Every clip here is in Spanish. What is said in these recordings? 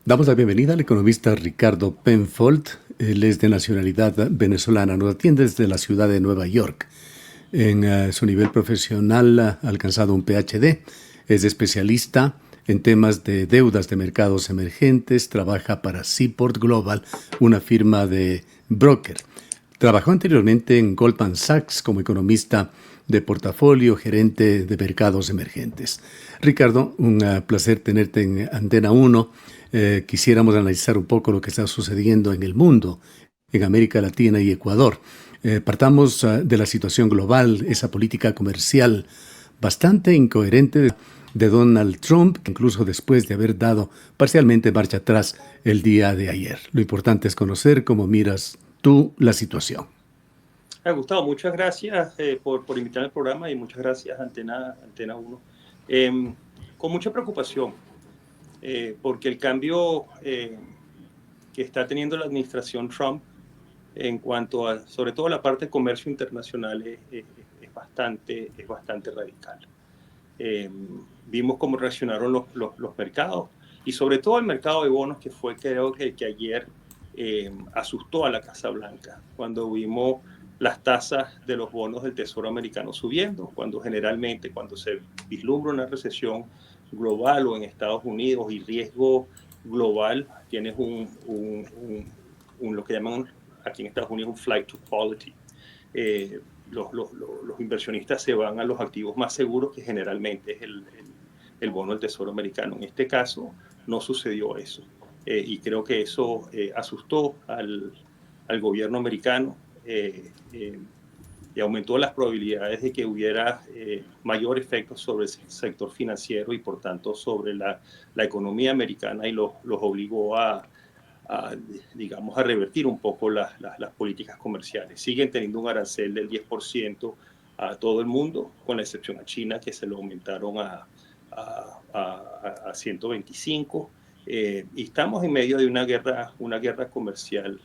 Damos la bienvenida al economista Ricardo Penfold. Él es de nacionalidad venezolana. Nos atiende desde la ciudad de Nueva York. En su nivel profesional ha alcanzado un PhD. Es especialista en temas de deudas de mercados emergentes. Trabaja para Seaport Global, una firma de broker. Trabajó anteriormente en Goldman Sachs como economista de portafolio, gerente de mercados emergentes. Ricardo, un placer tenerte en Antena 1. Quisiéramos analizar un poco lo que está sucediendo en el mundo, en América Latina y Ecuador. Partamos de la situación global, esa política comercial bastante incoherente de Donald Trump, incluso después de haber dado parcialmente marcha atrás el día de ayer. Lo importante es conocer cómo miras tú la situación. Gustavo, muchas gracias por invitarme al programa y muchas gracias Antena 1. Con mucha preocupación, porque el cambio que está teniendo la administración Trump en cuanto a, sobre todo la parte de comercio internacional, es bastante radical. Vimos cómo reaccionaron los mercados y sobre todo el mercado de bonos, que fue, creo que ayer asustó a la Casa Blanca cuando vimos las tasas de los bonos del Tesoro americano subiendo, cuando generalmente cuando se vislumbra una recesión global o en Estados Unidos y riesgo global, tienes lo que llaman aquí en Estados Unidos un flight to quality. Los inversionistas se van a los activos más seguros, que generalmente es el bono del Tesoro americano. En este caso no sucedió eso, y creo que eso asustó al gobierno americano y aumentó las probabilidades de que hubiera mayor efecto sobre el sector financiero y por tanto sobre la economía americana, y los obligó digamos, a revertir un poco las políticas comerciales. Siguen teniendo un arancel del 10% a todo el mundo, con la excepción a China, que se lo aumentaron a 125. Y estamos en medio de una guerra comercial,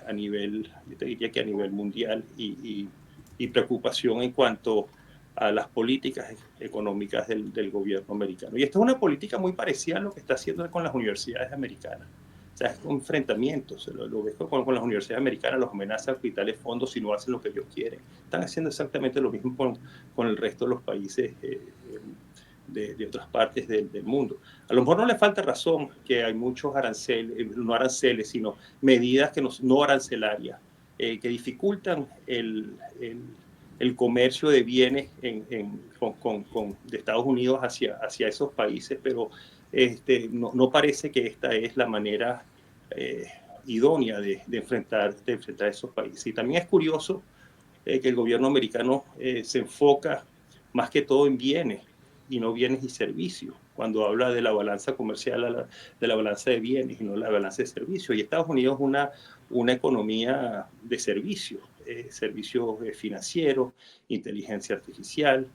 a nivel, yo te diría que a nivel mundial, y preocupación en cuanto a las políticas económicas del gobierno americano. Y esto es una política muy parecida a lo que está haciendo con las universidades americanas. O sea, es un enfrentamiento. Lo ves con las universidades americanas, los amenazan a quitarles fondos si no hacen lo que ellos quieren. Están haciendo exactamente lo mismo con el resto de los países de otras partes del mundo. A lo mejor no le falta razón que hay muchos aranceles, no aranceles, sino medidas que no arancelarias, que dificultan el comercio de bienes de Estados Unidos hacia esos países, pero no parece que esta es la manera idónea de enfrentar esos países. Y también es curioso que el gobierno americano se enfoca más que todo en bienes y no bienes y servicios, cuando habla de la balanza comercial, de la balanza de bienes y no la balanza de servicios. Y Estados Unidos es una economía de servicios financieros, inteligencia artificial,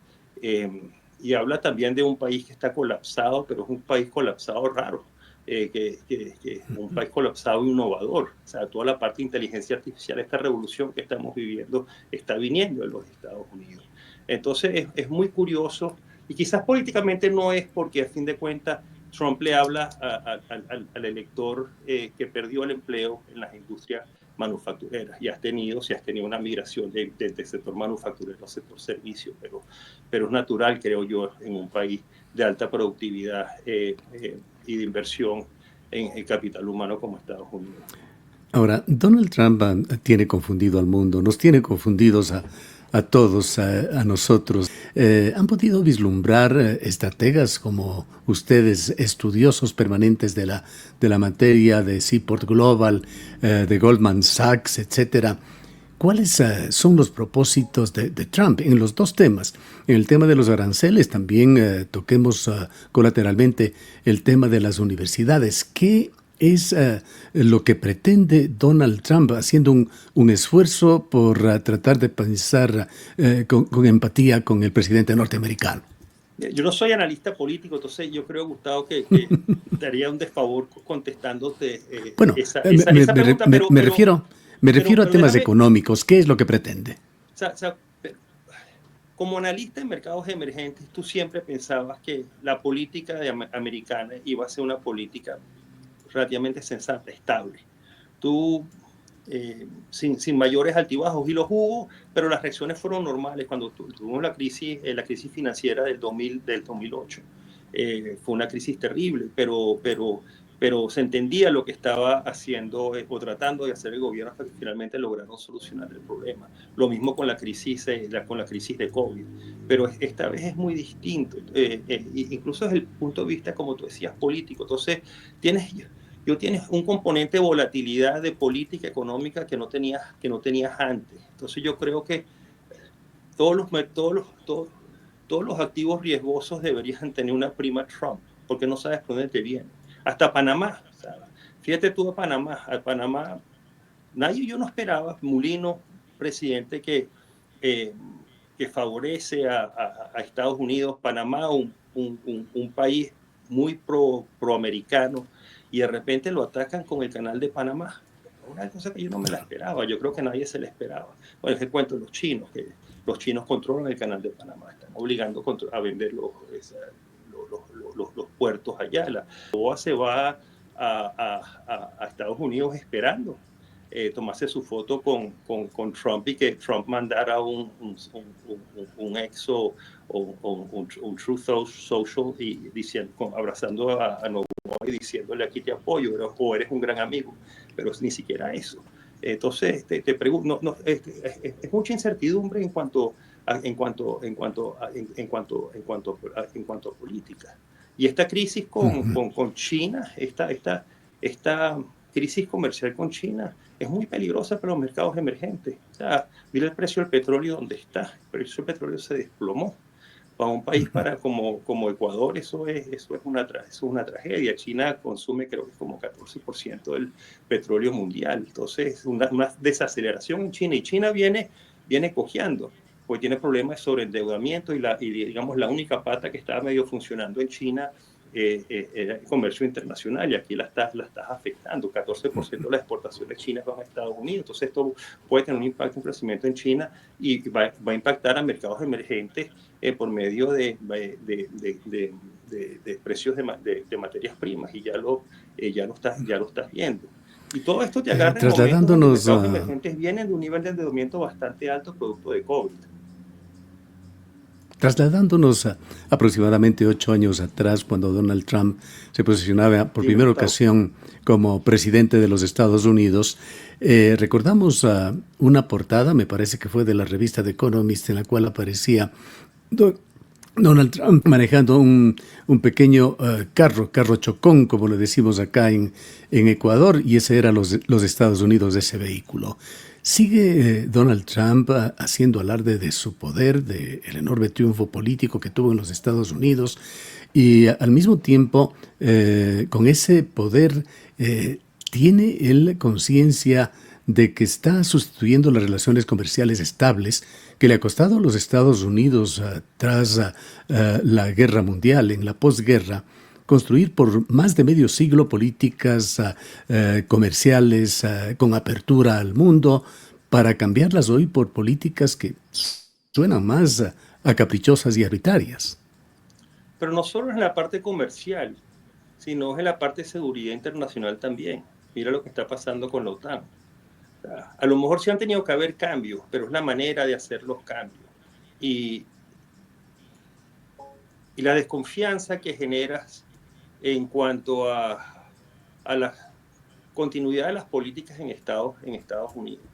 y habla también de un país que está colapsado, pero es un país colapsado raro, que es un país colapsado e innovador. O sea, toda la parte de inteligencia artificial, esta revolución que estamos viviendo, está viniendo de los Estados Unidos. Entonces es muy curioso, y quizás políticamente no es, porque a fin de cuentas Trump le habla al elector que perdió el empleo en las industrias manufactureras, y si has tenido una migración del sector manufacturero al sector servicio, pero es natural, creo yo, en un país de alta productividad y de inversión en el capital humano como Estados Unidos. Ahora, Donald Trump tiene confundido al mundo, nos tiene confundidos a todos, a nosotros. ¿Han podido vislumbrar estrategas como ustedes, estudiosos permanentes de la materia de Seaport Global, de Goldman Sachs, etcétera? ¿Cuáles son los propósitos de Trump en los dos temas? En el tema de los aranceles también toquemos colateralmente el tema de las universidades. ¿Qué es lo que pretende Donald Trump, haciendo un esfuerzo por tratar de pensar con empatía con el presidente norteamericano? Yo no soy analista político, entonces yo creo, Gustavo, que daría un desfavor contestándote Bueno, esa pregunta, me refiero a temas económicos. ¿Qué es lo que pretende? O sea, como analista en mercados emergentes, tú siempre pensabas que la política americana iba a ser una política relativamente sensata, estable. Tú, sin mayores altibajos, y los hubo, pero las reacciones fueron normales cuando tuvimos la crisis financiera del 2008. Fue una crisis terrible, pero se entendía lo que estaba haciendo o tratando de hacer el gobierno hasta que finalmente lograron solucionar el problema. Lo mismo con la crisis de COVID, pero esta vez es muy distinto, incluso desde el punto de vista, como tú decías, político. Entonces, tienes un componente de volatilidad de política económica que no tenías antes. Entonces, yo creo que todos los, todos los, todos, todos los activos riesgosos deberían tener una prima Trump, porque no sabes por dónde te viene. Hasta Panamá, ¿sabes? Fíjate tú a Panamá, nadie, yo no esperaba, Mulino, presidente eh, que favorece a Estados Unidos, Panamá, un país muy proamericano, y de repente lo atacan con el canal de Panamá. Una cosa que yo no me la esperaba, yo creo que nadie se la esperaba. Bueno, es el cuento de los chinos, que los chinos controlan el canal de Panamá, están obligando a vender los puertos allá. La BOA se va a Estados Unidos esperando tomarse su foto con Trump y que Trump mandara un exo o un Truth Social y abrazando a Noboa y diciéndole aquí te apoyo o eres un gran amigo, pero ni siquiera eso. Entonces te pregunto, es mucha incertidumbre en cuanto a política. Y esta crisis con China, esta crisis comercial con China es muy peligrosa para los mercados emergentes. O sea, mira el precio del petróleo donde está. El precio del petróleo se desplomó. Para un país como Ecuador eso es una tragedia. China consume creo que como 14% del petróleo mundial. Entonces, una desaceleración en China. Y China viene cojeando, pues tiene problemas de sobreendeudamiento y digamos la única pata que estaba medio funcionando en China era el comercio internacional, y aquí la estás afectando. 14% de las exportaciones chinas van a Estados Unidos. Entonces esto puede tener un impacto en crecimiento en China y va a impactar a mercados emergentes por medio de precios de materias primas, y ya lo estás viendo. Y todo esto te agarra en momentos donde los mercados emergentes vienen de un nivel de endeudamiento bastante alto producto de COVID. Trasladándonos a aproximadamente 8 años atrás, cuando Donald Trump se posicionaba por primera ocasión como presidente de los Estados Unidos, recordamos una portada, me parece que fue de la revista The Economist, en la cual aparecía Donald Trump manejando un pequeño carro chocón, como le decimos acá en Ecuador, y ese era los Estados Unidos de ese vehículo. ¿Sigue Donald Trump haciendo alarde de su poder, del enorme triunfo político que tuvo en los Estados Unidos? Y al mismo tiempo, con ese poder, ¿tiene él conciencia de que está sustituyendo las relaciones comerciales estables que le ha costado a los Estados Unidos tras la guerra mundial, en la posguerra, construir por más de medio siglo políticas comerciales con apertura al mundo, para cambiarlas hoy por políticas que suenan más a caprichosas y arbitrarias? Pero no solo en la parte comercial, sino en la parte de seguridad internacional también. Mira lo que está pasando con la OTAN. A lo mejor sí han tenido que haber cambios, pero es la manera de hacer los cambios. Y la desconfianza que generas en cuanto a la continuidad de las políticas en Estados Unidos.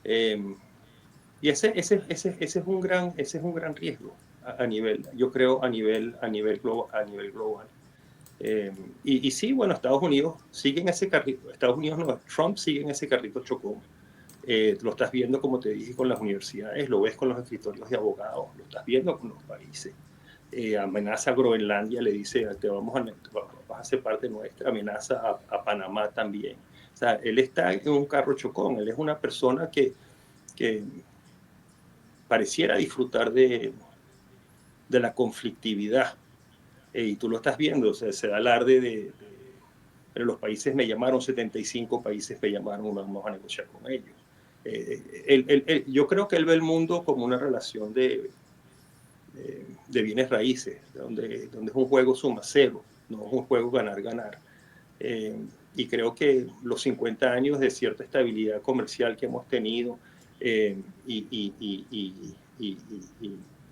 Y ese es un gran riesgo a nivel, yo creo, a nivel global. Y sí, bueno, Estados Unidos sigue en ese carrito, Trump sigue en ese carrito chocón. Lo estás viendo, como te dije, con las universidades, lo ves con los escritorios de abogados, lo estás viendo con los países. Amenaza a Groenlandia, le dice, vas a ser parte nuestra, amenaza a Panamá también. O sea, él está en un carro chocón, él es una persona que pareciera disfrutar de la conflictividad. Y tú lo estás viendo, o sea, se da alarde pero los países me llamaron, 75 países me llamaron, vamos a negociar con ellos. Yo creo que él ve el mundo como una relación de bienes raíces, donde es un juego suma cero, no es un juego ganar-ganar. Y creo que los 50 años de cierta estabilidad comercial que hemos tenido y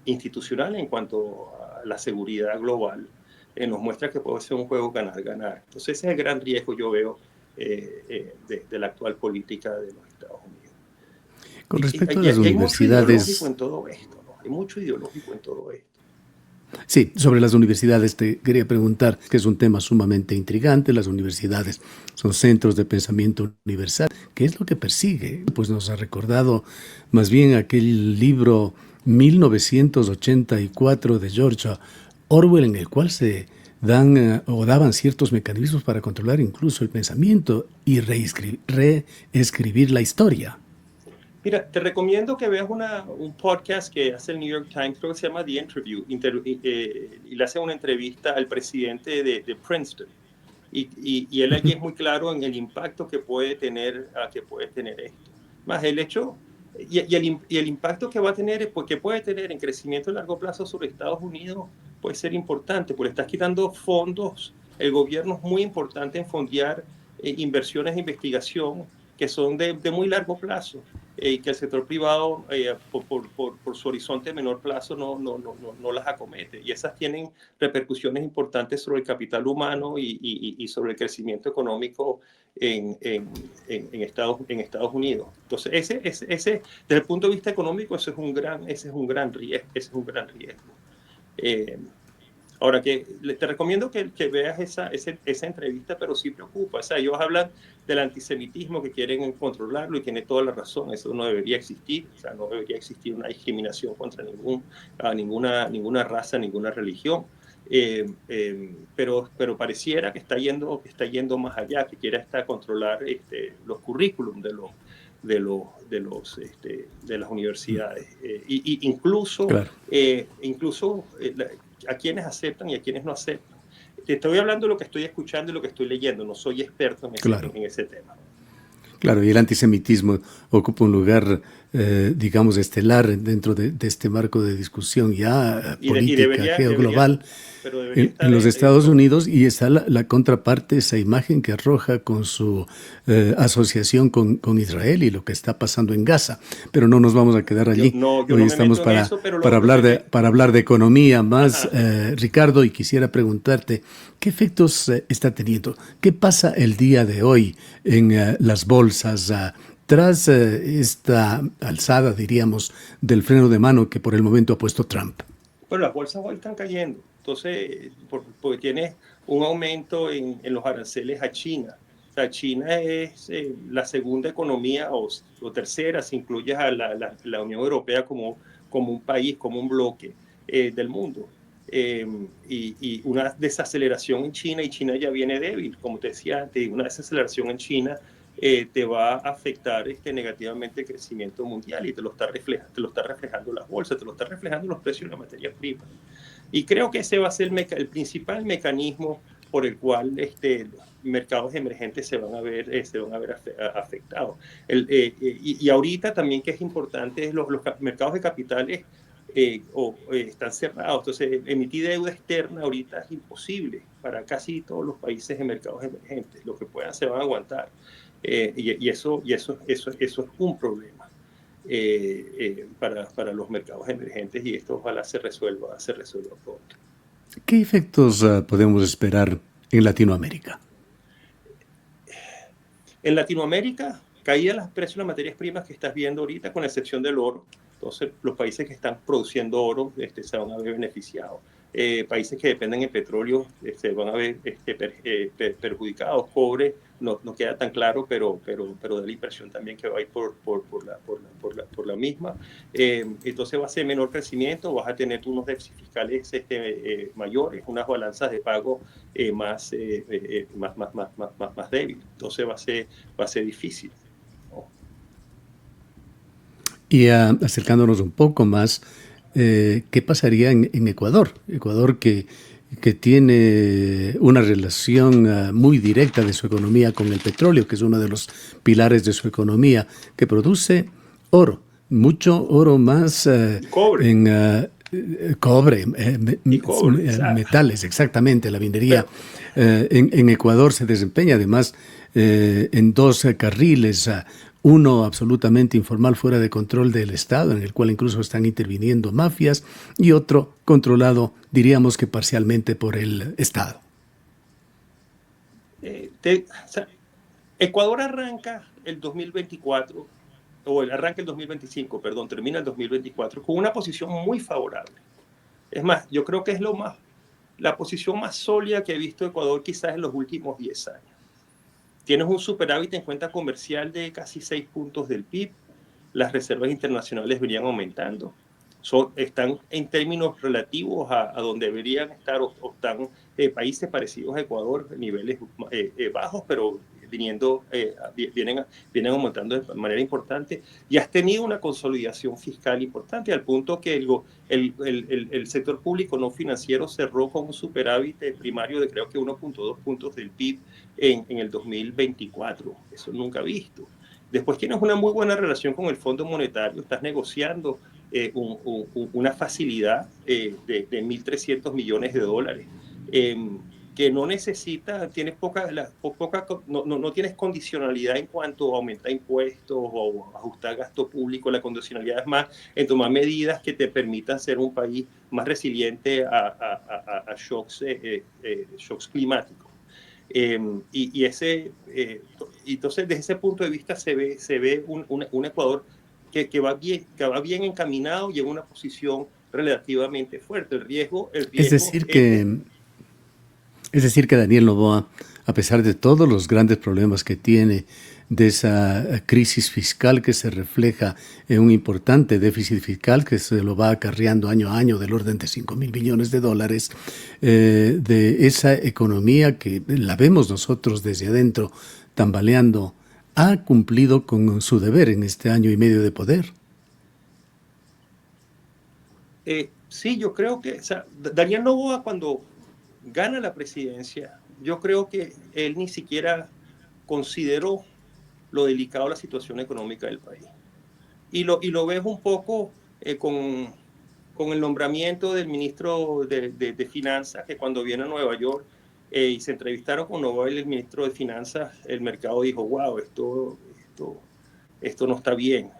institucional en cuanto a la seguridad global nos muestra que puede ser un juego ganar-ganar. Entonces ese es el gran riesgo yo veo de la actual política de los Estados Unidos. Con respecto a las universidades... Hay mucho ideológico en todo esto, ¿no? Hay mucho ideológico en todo esto. Sí, sobre las universidades te quería preguntar, que es un tema sumamente intrigante. Las universidades son centros de pensamiento universal. ¿Qué es lo que persigue? Pues nos ha recordado más bien aquel libro 1984 de George Orwell, en el cual se daban ciertos mecanismos para controlar incluso el pensamiento y reescribir la historia. Mira, te recomiendo que veas un podcast que hace el New York Times, creo que se llama The Interview, y le hace una entrevista al presidente de Princeton. Y él aquí es muy claro en el impacto que puede tener esto. Más el hecho y el impacto que va a tener, que puede tener en crecimiento a largo plazo sobre Estados Unidos puede ser importante, porque estás quitando fondos. El gobierno es muy importante en fondear inversiones de investigación que son de muy largo plazo, y que el sector privado, por su horizonte de menor plazo, no las acomete. Y esas tienen repercusiones importantes sobre el capital humano y sobre el crecimiento económico en Estados Unidos. Entonces, desde el punto de vista económico, ese es un gran riesgo. Ahora, te recomiendo que veas esa entrevista, pero sí preocupa. O sea, ellos hablan del antisemitismo, que quieren controlarlo, y tiene toda la razón. Eso no debería existir. O sea, no debería existir una discriminación contra ninguna raza, ninguna religión. Pero pareciera que está yendo más allá, que quiere hasta controlar los currículum de las universidades. Incluso a quienes aceptan y a quienes no aceptan. Te estoy hablando de lo que estoy escuchando y lo que estoy leyendo. No soy experto en ese tema. Claro, y el antisemitismo ocupa un lugar, digamos, estelar dentro de este marco de discusión ya política, geoglobal en los Estados Unidos, y está la contraparte, esa imagen que arroja con su asociación con Israel y lo que está pasando en Gaza. Pero no nos vamos a quedar allí. Hoy estamos para hablar de economía más, Ricardo, y quisiera preguntarte, ¿qué efectos está teniendo? ¿Qué pasa el día de hoy en las bolsas tras esta alzada, diríamos, del freno de mano que por el momento ha puesto Trump? Bueno, las bolsas hoy están cayendo. Entonces, porque tiene un aumento en los aranceles a China. O sea, China es la segunda economía o tercera, si incluyes a la Unión Europea como un país, como un bloque del mundo. Y una desaceleración en China, y China ya viene débil, como te decía antes, una desaceleración en China te va a afectar negativamente el crecimiento mundial, y te lo está reflejando las bolsas, te lo está reflejando los precios de las materias primas. Y creo que ese va a ser el principal mecanismo por el cual los mercados emergentes se van a ver afectados. Y ahorita también, que es importante, los mercados de capitales están cerrados. Entonces, emitir deuda externa ahorita es imposible para casi todos los países de mercados emergentes. Los que puedan se van a aguantar. Y eso es un problema para los mercados emergentes, y esto ojalá se resuelva pronto. ¿Qué efectos podemos esperar en Latinoamérica? En Latinoamérica, caída de los precios de las materias primas que estás viendo ahorita, con excepción del oro. Entonces, los países que están produciendo oro se van a ver beneficiados. Países que dependen de petróleo se van a ver perjudicados. Cobre no queda tan claro, pero da la impresión también que va a ir por la misma. Entonces va a ser menor crecimiento, vas a tener unos déficits fiscales mayores, unas balanzas de pago más débiles. Entonces va a ser difícil, ¿no? Y acercándonos un poco más, ¿qué pasaría en Ecuador? Ecuador que tiene una relación muy directa de su economía con el petróleo, que es uno de los pilares de su economía, que produce oro, mucho oro más cobre. Cobre, y cobre. metales, exactamente, la minería. Pero, En Ecuador se desempeña además en dos carriles, uno absolutamente informal fuera de control del Estado, en el cual incluso están interviniendo mafias, y otro controlado, diríamos que parcialmente por el Estado. o sea, Ecuador arranca el 2024, arranca el 2025, perdón, termina el 2024 con una posición muy favorable. Es más, yo creo que es la posición más sólida que he visto Ecuador quizás en los últimos 10 años. Tienes un superávit en cuenta comercial de casi 6 puntos del PIB, las reservas internacionales venían aumentando, están en términos relativos a donde deberían estar o están países parecidos a Ecuador, niveles bajos, pero vienen aumentando de manera importante, y has tenido una consolidación fiscal importante al punto que el sector público no financiero cerró con un superávit primario de creo que 1.2 puntos del PIB en el 2024. Eso nunca visto. Después tienes una muy buena relación con el Fondo Monetario, estás negociando una facilidad de 1.300 millones de dólares, que no necesita, tienes no tienes condicionalidad en cuanto a aumentar impuestos o ajustar gasto público. La condicionalidad es más en tomar medidas que te permitan ser un país más resiliente a shocks climáticos. Entonces, desde ese punto de vista se ve un Ecuador que va bien encaminado y en una posición relativamente fuerte. El riesgo Es decir que, es decir que Daniel Noboa, a pesar de todos los grandes problemas que tiene, de esa crisis fiscal que se refleja en un importante déficit fiscal que se lo va acarreando año a año del orden de 5.000 millones de dólares, de esa economía que la vemos nosotros desde adentro tambaleando, ha cumplido con su deber en este año y medio de poder. Sí, yo creo que, o sea, Daniel Noboa, cuando gana la presidencia, yo creo que él ni siquiera consideró lo delicado de la situación económica del país. Y lo ves un poco con el nombramiento del ministro de Finanzas, que cuando viene a Nueva York y se entrevistaron con Noboa, el ministro de Finanzas, el mercado dijo, wow, esto no está bien.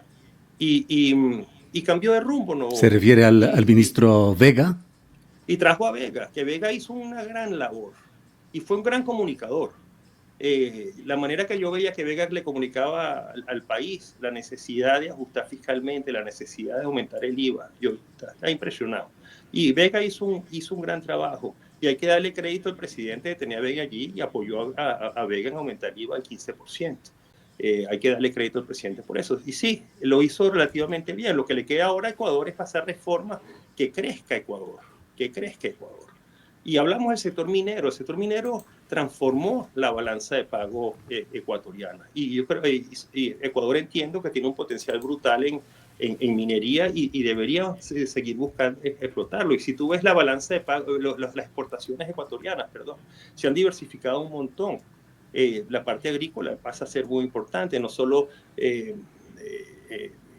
Y cambió de rumbo ¿Se Noboa. refiere al ministro Vega? Y trajo a Vega, que Vega hizo una gran labor y fue un gran comunicador. La manera que yo veía que Vega le comunicaba al país la necesidad de ajustar fiscalmente, la necesidad de aumentar el IVA, yo estaba impresionado. Y Vega hizo un gran trabajo. Y hay que darle crédito al presidente que tenía a Vega allí y apoyó a Vega en aumentar el IVA al 15%. Hay que darle crédito al presidente por eso. Y sí, lo hizo relativamente bien. Lo que le queda ahora a Ecuador es pasar reformas que crezca Ecuador. Y hablamos del sector minero. El sector minero transformó la balanza de pago ecuatoriana. Y yo creo y Ecuador entiendo que tiene un potencial brutal en minería y debería seguir buscando explotarlo. Y si tú ves la balanza de pago, las exportaciones ecuatorianas, se han diversificado un montón. La parte agrícola pasa a ser muy importante, no solo...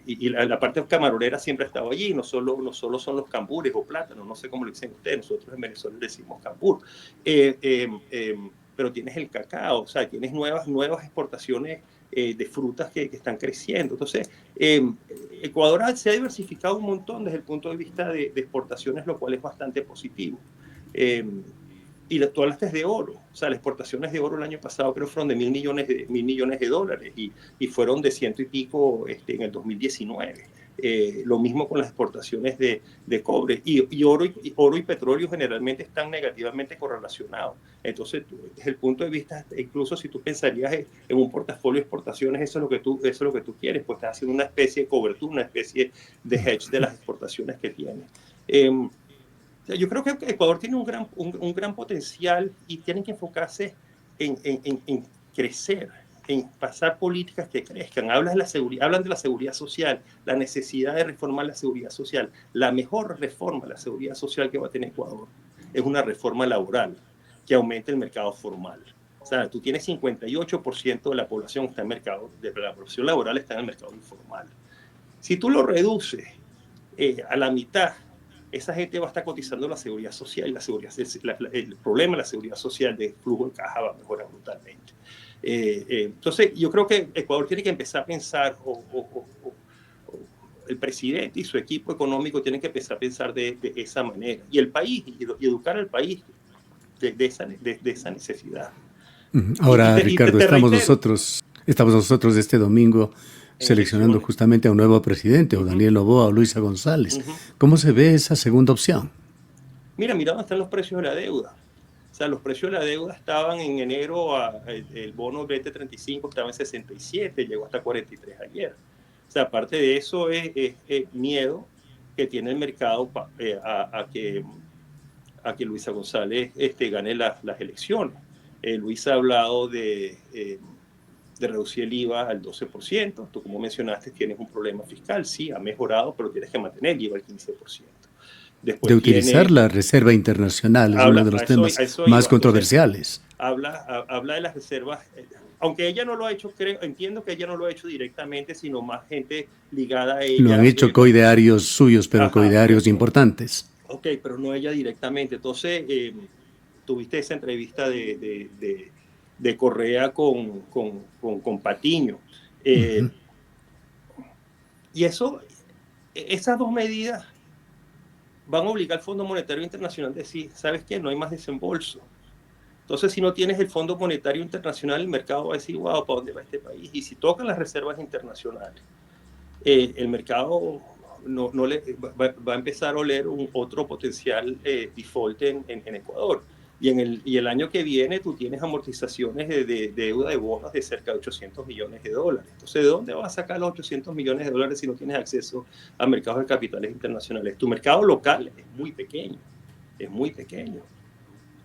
y la parte camarolera siempre ha estado allí, no solo son los cambures o plátanos, no sé cómo lo dicen ustedes, nosotros en Venezuela le decimos cambur, pero tienes el cacao, o sea, tienes nuevas exportaciones de frutas que están creciendo. Entonces, Ecuador se ha diversificado un montón desde el punto de vista de exportaciones, lo cual es bastante positivo. Y tú hablaste de oro, o sea, las exportaciones de oro el año pasado creo fueron de $1.000 millones de dólares y fueron de 100 y pico en el 2019. Lo mismo con las exportaciones de cobre y oro y petróleo generalmente están negativamente correlacionados. Entonces, desde el punto de vista, incluso si tú pensarías en un portafolio de exportaciones, eso es lo que tú quieres, pues estás haciendo una especie de cobertura, una especie de hedge de las exportaciones que tienes. Yo creo que Ecuador tiene un gran potencial y tienen que enfocarse en crecer, en pasar políticas que crezcan. Hablan de la seguridad social, la necesidad de reformar la seguridad social. La mejor reforma de la seguridad social que va a tener Ecuador es una reforma laboral que aumente el mercado formal. O sea, tú tienes 58% de la población está en la población laboral está en el mercado informal. Si tú lo reduces a la mitad, esa gente va a estar cotizando la seguridad social y el problema de la seguridad social de flujo de caja va a mejorar brutalmente. Entonces, yo creo que Ecuador tiene que empezar a pensar, el presidente y su equipo económico tienen que empezar a pensar de esa manera. Y el país, y educar al país de esa necesidad. Ahora, Ricardo, Te reitero, estamos nosotros este domingo en seleccionando elecciones. justamente a un nuevo presidente, o Daniel Noboa o Luisa González. ¿Cómo se ve esa segunda opción? Mira dónde están los precios de la deuda. O sea, los precios de la deuda estaban en enero, el bono 2035 estaba en 67, llegó hasta 43 ayer. O sea, aparte de eso es miedo que tiene el mercado a que Luisa González gane las elecciones. Luisa ha hablado de reducir el IVA al 12%. Tú, como mencionaste, tienes un problema fiscal. Sí, ha mejorado, pero tienes que mantener el IVA al 15%. De Después utilizar tiene, la Reserva Internacional es uno de los a temas eso más iba. Entonces, controversiales. habla de las reservas, aunque ella no lo ha hecho, entiendo que ella no lo ha hecho directamente, sino más gente ligada a Lo han ella. hecho coidearios suyos, pero Ajá, coidearios importantes. ok, pero no ella directamente. Entonces, tuviste esa entrevista de Correa con Patiño. Eh, y esas dos medidas van a obligar al Fondo Monetario Internacional a decir, ¿sabes qué? No hay más desembolso. Entonces, si no tienes el Fondo Monetario Internacional, el mercado va a decir, wow, ¿para dónde va este país? Y si tocan las reservas internacionales, el mercado no va a empezar a oler otro potencial default en Ecuador. Y el año que viene tú tienes amortizaciones de deuda de bonos de cerca de 800 millones de dólares. Entonces, ¿de dónde vas a sacar los 800 millones de dólares si no tienes acceso a mercados de capitales internacionales? Tu mercado local es muy pequeño, es muy pequeño.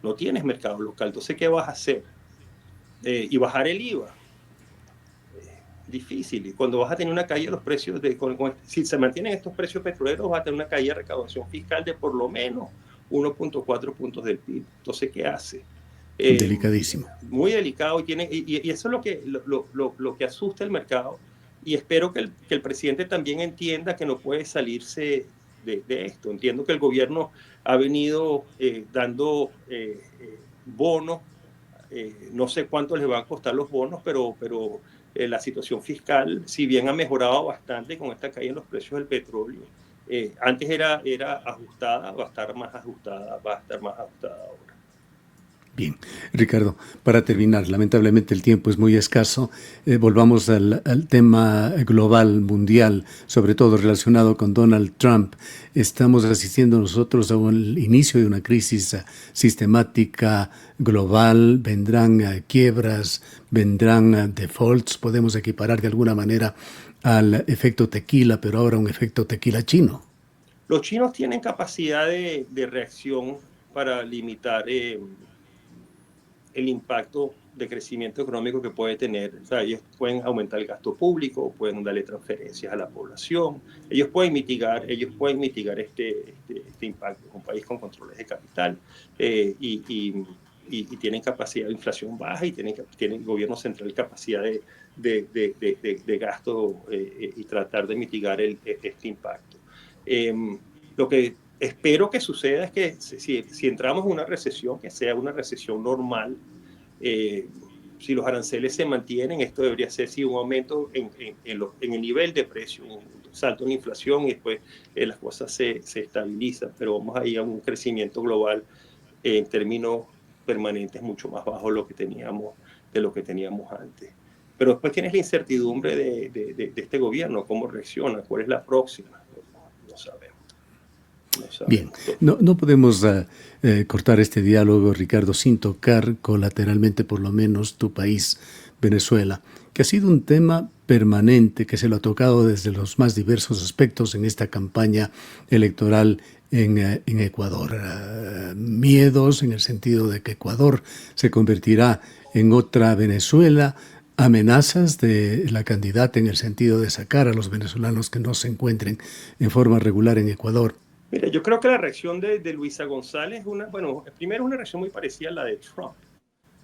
No tienes mercado local. Entonces, ¿qué vas a hacer? Y bajar el IVA. Difícil. Y cuando vas a tener una caída de los precios, si se mantienen estos precios petroleros, vas a tener una caída de recaudación fiscal de por lo menos 1.4 puntos del PIB. Entonces, ¿qué hace? Eh, Delicadísimo. Muy delicado y eso es lo que asusta el mercado. Y espero que el presidente también entienda que no puede salirse de esto. Entiendo que el gobierno ha venido dando bonos. No sé cuánto les van a costar los bonos, pero la situación fiscal, si bien ha mejorado bastante con esta caída en los precios del petróleo, antes era ajustada, va a estar más ajustada, ahora. Bien, Ricardo, para terminar, lamentablemente el tiempo es muy escaso. Volvamos al tema global, mundial, sobre todo relacionado con Donald Trump. Estamos asistiendo nosotros al inicio de una crisis sistemática global. Vendrán quiebras, vendrán defaults. Podemos equiparar de alguna manera al efecto tequila, pero ahora un efecto tequila chino. Los chinos tienen capacidad de reacción para limitar el impacto de crecimiento económico que puede tener. O sea, ellos pueden aumentar el gasto público, pueden darle transferencias a la población, ellos pueden mitigar este impacto. Es un país con controles de capital y tienen capacidad de inflación baja y tienen el gobierno central capacidad de gasto y tratar de mitigar este impacto. Lo que espero que suceda es que si entramos en una recesión, que sea una recesión normal, si los aranceles se mantienen, esto debería ser un aumento en el nivel de precio, un salto en inflación y después las cosas se estabilizan, pero vamos a ir a un crecimiento global en términos permanentes mucho más bajo de lo que teníamos antes. Pero después tienes la incertidumbre de este gobierno, cómo reacciona, cuál es la próxima, no sabemos. Bien, no podemos cortar este diálogo, Ricardo, sin tocar colateralmente por lo menos tu país, Venezuela, que ha sido un tema permanente, que se lo ha tocado desde los más diversos aspectos en esta campaña electoral en Ecuador. Miedos en el sentido de que Ecuador se convertirá en otra Venezuela, amenazas de la candidata en el sentido de sacar a los venezolanos que no se encuentren en forma regular en Ecuador. Mira, yo creo que la reacción de Luisa González primero es una reacción muy parecida a la de Trump.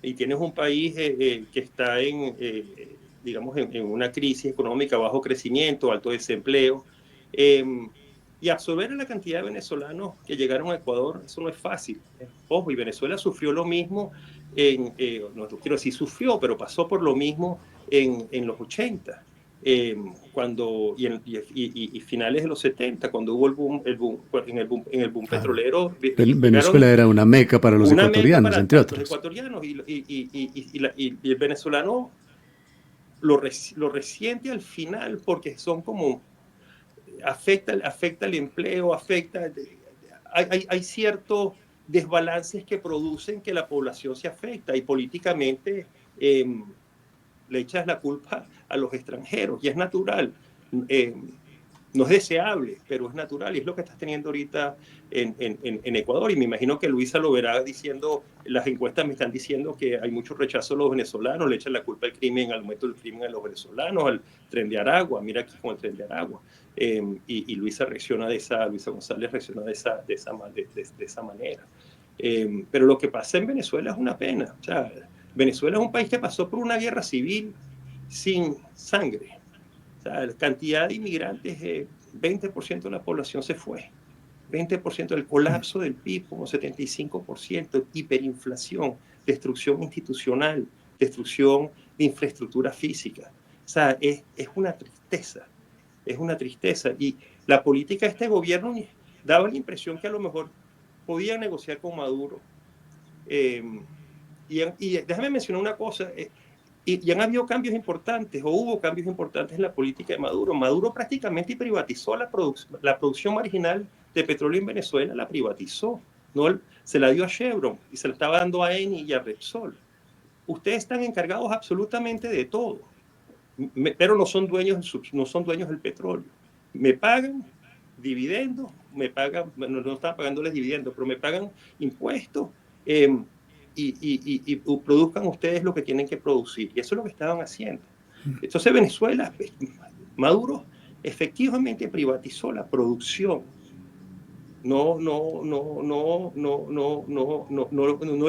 Y tienes un país que está digamos, en una crisis económica, bajo crecimiento, alto desempleo. Y absorber a la cantidad de venezolanos que llegaron a Ecuador, eso no es fácil. Ojo, y Venezuela sufrió lo mismo, no quiero decir sufrió, pero pasó por lo mismo en los 80. Y finales de los 70, cuando hubo el boom Claro. petrolero, Venezuela era una meca para los una meca ecuatorianos, entre para los otros. ecuatorianos, y el venezolano lo resiente al final porque son como, afecta el empleo, hay ciertos desbalances que producen que la población se afecta, y políticamente le echas la culpa a los extranjeros, y es natural. No es deseable, pero es natural, y es lo que estás teniendo ahorita en Ecuador. Y me imagino que Luisa lo verá diciendo, las encuestas me están diciendo que hay mucho rechazo a los venezolanos, le echan la culpa al crimen, al aumento del crimen a los venezolanos, al Tren de Aragua, mira aquí con el Tren de Aragua. Y Luisa González reacciona de esa manera. Pero lo que pasa en Venezuela es una pena. O sea, Venezuela es un país que pasó por una guerra civil sin sangre. O sea, la cantidad de inmigrantes, 20% de la población se fue. 20% del colapso del PIB, como 75%, hiperinflación, destrucción institucional, destrucción de infraestructura física. O sea, es una tristeza, es una tristeza. Y la política de este gobierno daba la impresión que a lo mejor podían negociar con Maduro. Y déjame mencionar una cosa, y han habido cambios importantes, o hubo cambios importantes en la política de Maduro. Maduro prácticamente privatizó la producción marginal de petróleo en Venezuela, la privatizó. ¿No? Se la dio a Chevron y se la estaba dando a Eni y a Repsol. Ustedes están encargados absolutamente de todo, pero no son dueños del petróleo. Me pagan dividendos, no están pagándoles dividendos, pero me pagan impuestos, y produzcan ustedes lo que tienen que producir. Y eso es lo que estaban haciendo. Entonces Venezuela, Maduro efectivamente privatizó la producción. No el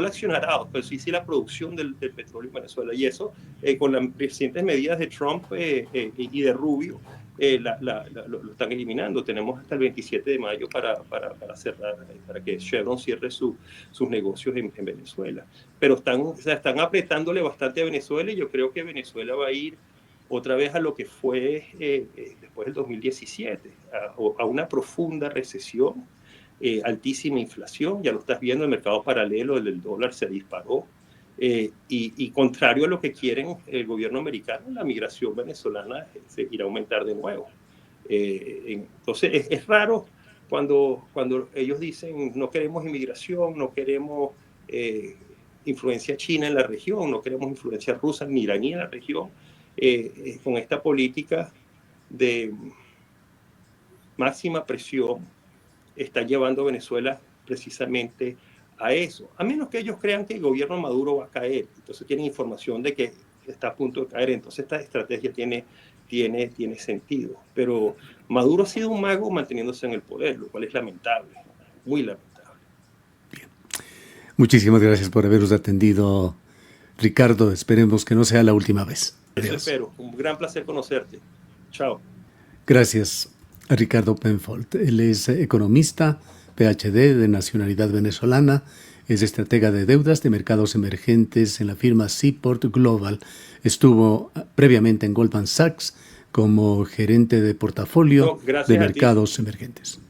accionariado, pero sí la producción del petróleo en Venezuela. Y eso, con las recientes medidas de Trump y de Rubio, lo están eliminando. Tenemos hasta el 27 de mayo para cerrar, para que Chevron cierre sus negocios en Venezuela. Pero están apretándole bastante a Venezuela, y yo creo que Venezuela va a ir otra vez a lo que fue después del 2017, a una profunda recesión, altísima inflación. Ya lo estás viendo, el mercado paralelo del dólar se disparó. Y contrario a lo que quieren el gobierno americano, la migración venezolana se irá a aumentar de nuevo. Entonces es raro cuando ellos dicen no queremos inmigración, no queremos influencia china en la región, no queremos influencia rusa ni iraní en la región, con esta política de máxima presión están llevando a Venezuela precisamente a eso, a menos que ellos crean que el gobierno Maduro va a caer. Entonces tienen información de que está a punto de caer, entonces esta estrategia tiene sentido. Pero Maduro ha sido un mago manteniéndose en el poder, lo cual es lamentable, muy lamentable. Bien. Muchísimas gracias por habernos atendido, Ricardo. Esperemos que no sea la última vez. Eso espero. Un gran placer conocerte. Chao. Gracias a Ricardo Penfold. Él es economista, PhD de nacionalidad venezolana, es estratega de deudas de mercados emergentes en la firma Seaport Global. Estuvo previamente en Goldman Sachs como gerente de portafolio de mercados emergentes.